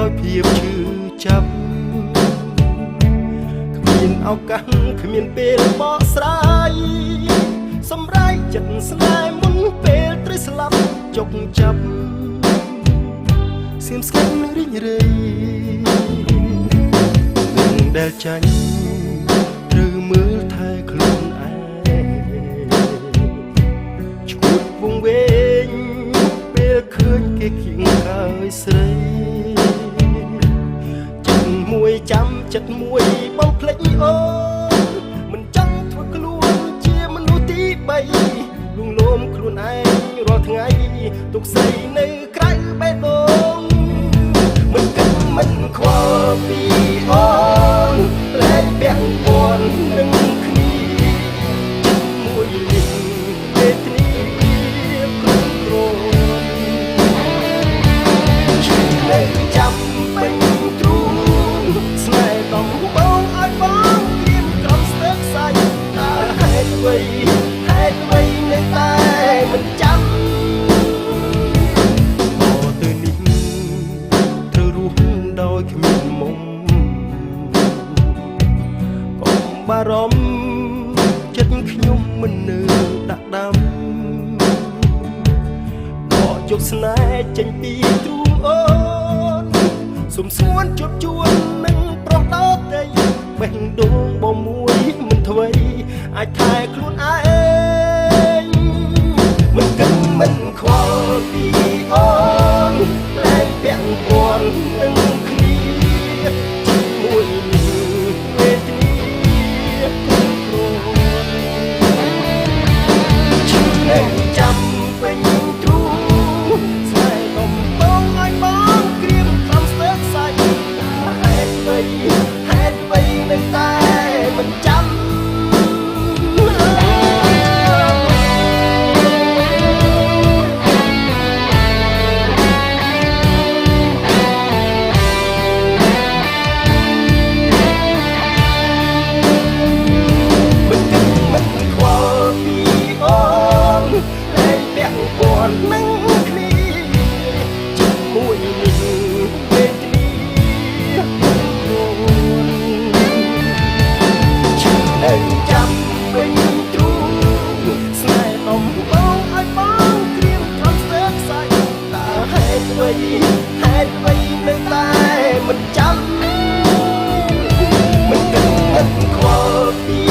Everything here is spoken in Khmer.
ដោយភាពឈឺចាប់គ្មានឱកាសគ្មានពេលបកស្រាយសម្រេចចិត្តស្នេហ៍មុនពេលត្រូវស្លាប់ចុកចាប់សៀមស្ងាត់រីងរៃដែលចាញ់ត្រូវមើលថែខ្លួនឯងឈួតវងវែងពេលឃើញគេខៀងកើយស្រីចិត្តមួយចាំចិត្តមួយបងភ្លេចអូនមិនចង់ធ្វើខ្លួនជាមនុស្សទី3លួងលោមខ្លួនឯងរាល់ថ្ងៃទុកស្រីនៅក្រៅបេះដូងមិនគិតមិនខ្វល់ពីអូនលែងពាក់ព័ន្ធនឹងគ្នាចិត្តមួយលិចវេទនាគ្រប់គ្រងជួយនៅចាំពេញទ្រូងស្នេហ៍ដំបងឲ្យបងព្រៀមក្រំស្ទើរខ្សាច់តើហេតុអ្វីនៅតែមិនចាំដោយគ្មានមុំកុំបារម្ភចិត្តខ្ញុំមិននៅដាក់ដាំក៏ជោគស្នេហ៍ចេញពីទ្រូងអូនសុំស្ងួនជួបជួននឹងប្រុសដោតីបេះដូងបងមួយមិនអ្វីអាចថែខ្លួនឯងមិនគិតមិនខ្វល់ពីអូនតែពាក់ព័ន្ធនឹងចាំពេញទ្រូងស្នេហ៍កំពុងឲ្យបងក្រៀមក្រំស្ទើរខ្សាច់ហេតុអ្វីនៅតែមិនចាំនឹងគ្នាជាមួយនេះវេទនាខ្លួននៅចាំពេញទ្រូងស្នេហ៍ដំបងឲ្យបងក្រៀមក្រំស្ទើរខ្សាច់តើហេតុអ្វីនៅតែមិនចាំមិនគិតមិនខ្វល់ពី